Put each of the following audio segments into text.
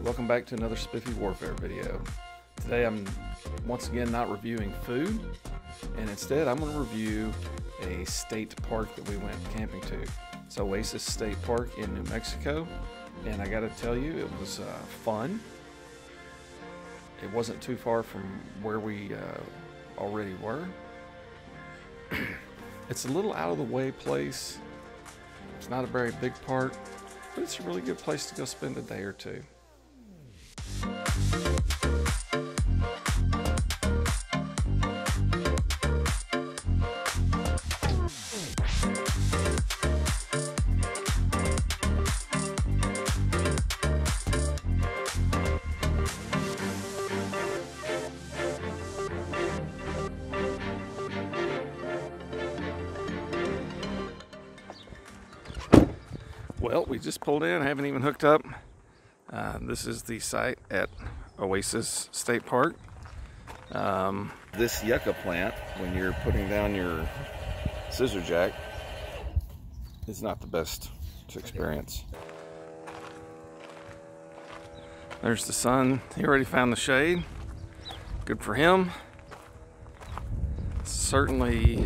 welcome back to another Spiffy Warfare video. Today I'm once again not reviewing food, and instead I'm going to review a state park that we went camping to. It's Oasis State Park in New Mexico, and I gotta tell you, it was fun. It wasn't too far from where we already were. It's a little out of the way place. It's not a very big park, but it's a really good place to go spend a day or two. Well, we just pulled in, haven't even hooked up. This is the site at Oasis State Park. This yucca plant, when you're putting down your scissor jack, is not the best to experience. There's the sun. He already found the shade. Good for him. Certainly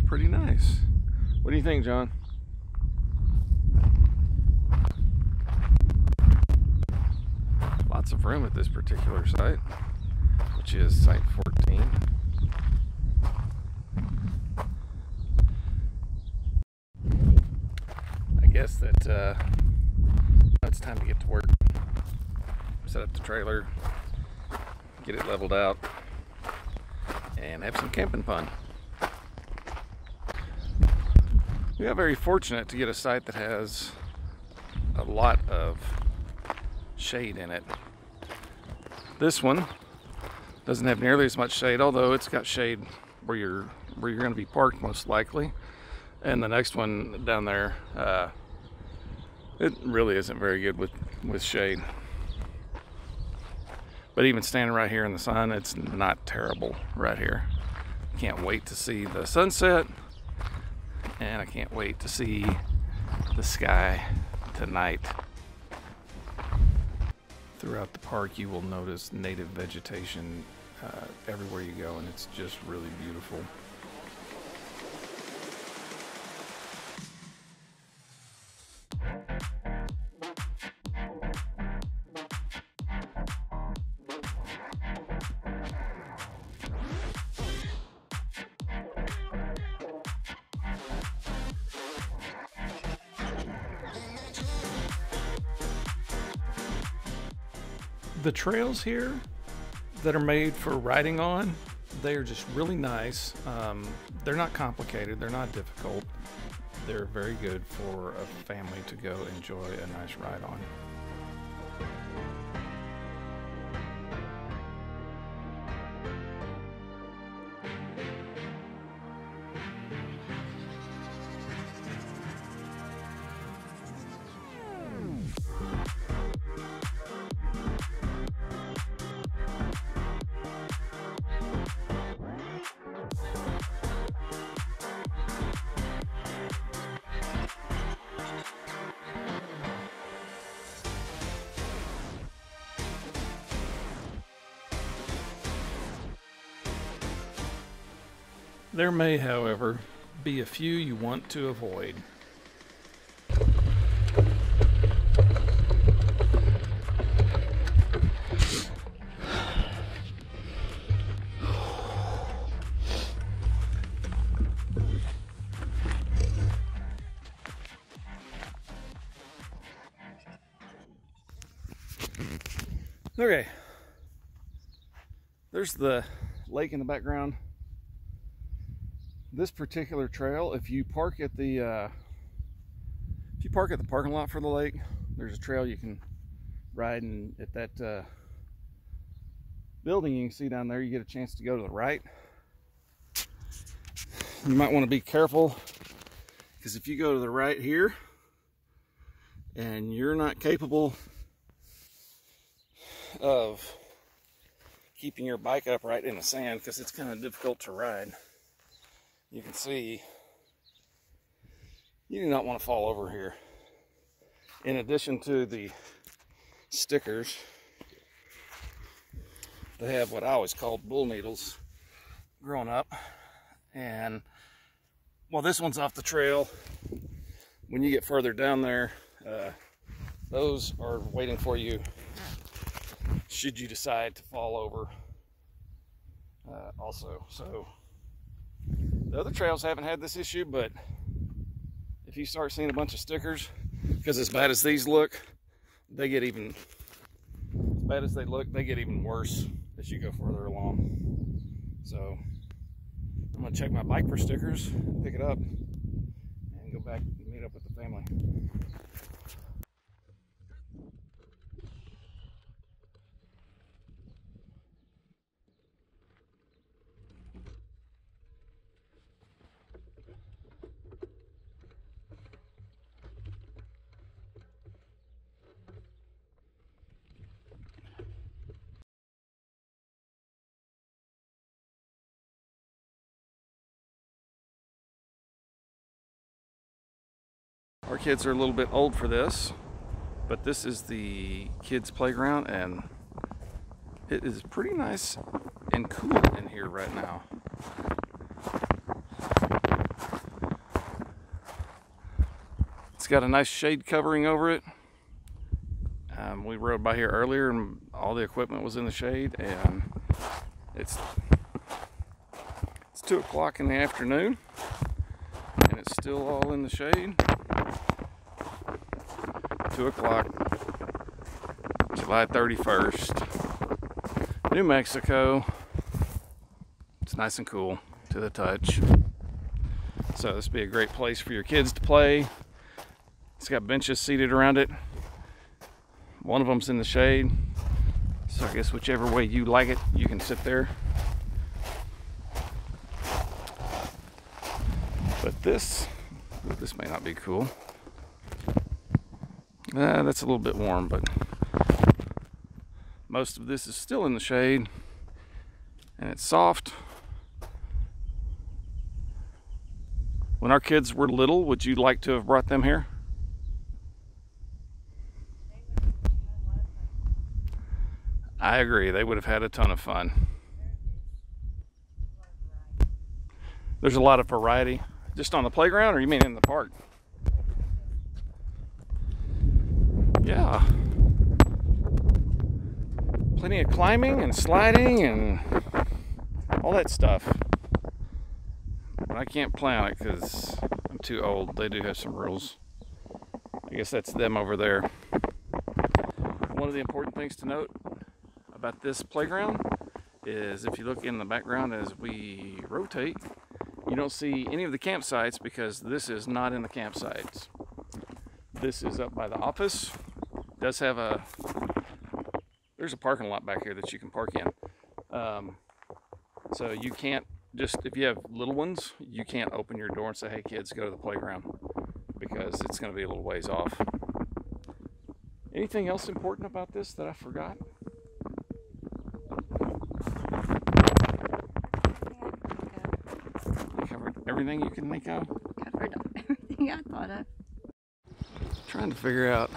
pretty nice. What do you think, John? Lots of room at this particular site, which is site 14. I guess that it's time to get to work. Set up the trailer, get it leveled out, and have some camping fun. We are very fortunate to get a site that has a lot of shade in it. This one doesn't have nearly as much shade, although it's got shade where you're going to be parked most likely. And the next one down there, it really isn't very good with shade. But even standing right here in the sun, it's not terrible right here. Can't wait to see the sunset. And I can't wait to see the sky tonight. Throughout the park, you will notice native vegetation everywhere you go, and it's just really beautiful. The trails here that are made for riding on, they are just really nice. They're not complicated, they're not difficult. They're very good for a family to go enjoy a nice ride on. There may, however, be a few you want to avoid. Okay, there's the lake in the background. This particular trail, if you park at the parking lot for the lake, there's a trail you can ride, and at that building you can see down there, you get a chance to go to the right. You might want to be careful, because if you go to the right here and you're not capable of keeping your bike upright in the sand, because it's kind of difficult to ride, you can see you do not want to fall over here. In addition to the stickers, they have what I always called bull needles growing up. And well, this one's off the trail. When you get further down there, those are waiting for you should you decide to fall over also. So the other trails haven't had this issue, but if you start seeing a bunch of stickers, because as bad as these look, they get even, as bad as they look, they get even worse as you go further along. So I'm gonna check my bike for stickers, pick it up, and go back and meet up with the family. Our kids are a little bit old for this, but this is the kids' playground, and it is pretty nice and cool in here right now. It's got a nice shade covering over it. We rode by here earlier and all the equipment was in the shade, and it's 2 o'clock in the afternoon and it's still all in the shade. 2 o'clock, July 31st, New Mexico. It's nice and cool to the touch. So this would be a great place for your kids to play. It's got benches seated around it. One of them's in the shade. So I guess whichever way you like it, you can sit there. But this may not be cool. That's a little bit warm, but most of this is still in the shade, and it's soft. When our kids were little, would you like to have brought them here? I agree, they would have had a ton of fun. There's a lot of variety. Just on the playground, or you mean in the park? Yeah. Plenty of climbing and sliding and all that stuff. But I can't play on it because I'm too old. They do have some rules. I guess that's them over there. One of the important things to note about this playground is if you look in the background as we rotate, you don't see any of the campsites because this is not in the campsites. This is up by the office. It does have there's a parking lot back here that you can park in. So you can't just, if you have little ones, you can't open your door and say, hey kids, go to the playground, because it's going to be a little ways off. Anything else important about this that I forgot? You covered everything you can think of? Covered everything I thought of. Trying to figure out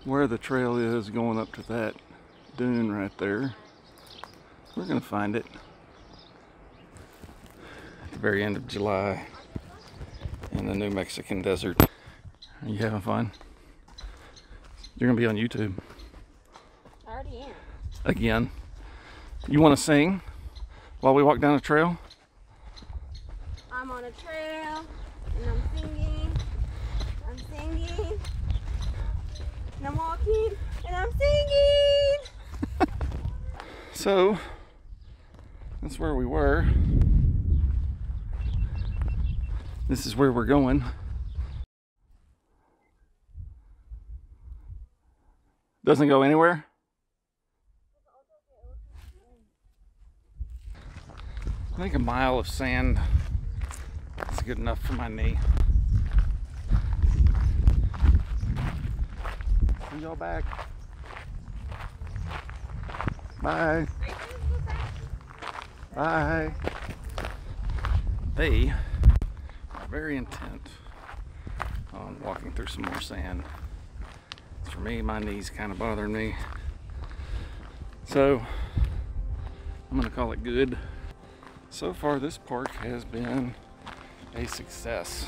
where the trail is going up to that dune right there. We're gonna find it at the very end of July in the New Mexican desert. Are you having fun? You're gonna be on YouTube. I already am. Again. You wanna sing while we walk down the trail? I'm on a trail and I'm singing. I'm singing. And I'm walking and I'm singing. So that's where we were. This is where we're going. Doesn't go anywhere? I think a mile of sand is good enough for my knee. See y'all back. Bye. Bye. They are very intent on walking through some more sand. For me, my knees kind of bothering me. So I'm gonna call it good. So far, this park has been a success,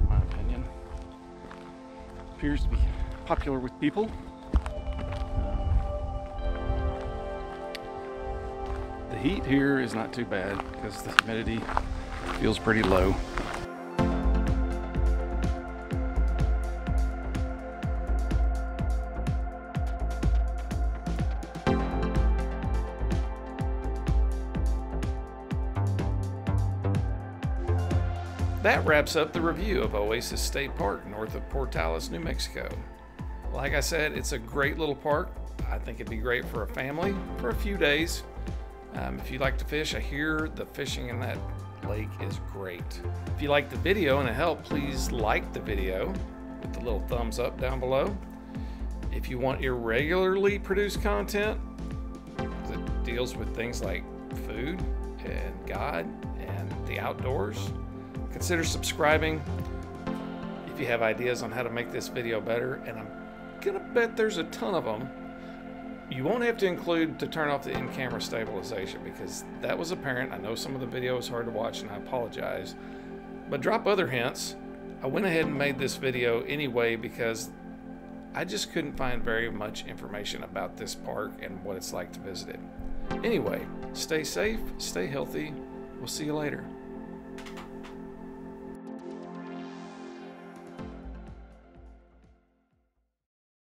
in my opinion. Appears to be popular with people. The heat here is not too bad because the humidity feels pretty low. That wraps up the review of Oasis State Park north of Portales, New Mexico. Like I said, it's a great little park. I think it'd be great for a family for a few days. If you like to fish, I hear the fishing in that lake is great. If you like the video and it helped, please like the video with the little thumbs up down below. If you want irregularly produced content that deals with things like food and God and the outdoors, consider subscribing. If you have ideas on how to make this video better, and I'm gonna bet there's a ton of them, you won't have to include to turn off the in-camera stabilization because that was apparent. I know some of the video is hard to watch and I apologize, but drop other hints. I went ahead and made this video anyway because I just couldn't find very much information about this park and what it's like to visit it. Anyway, stay safe, stay healthy. We'll see you later.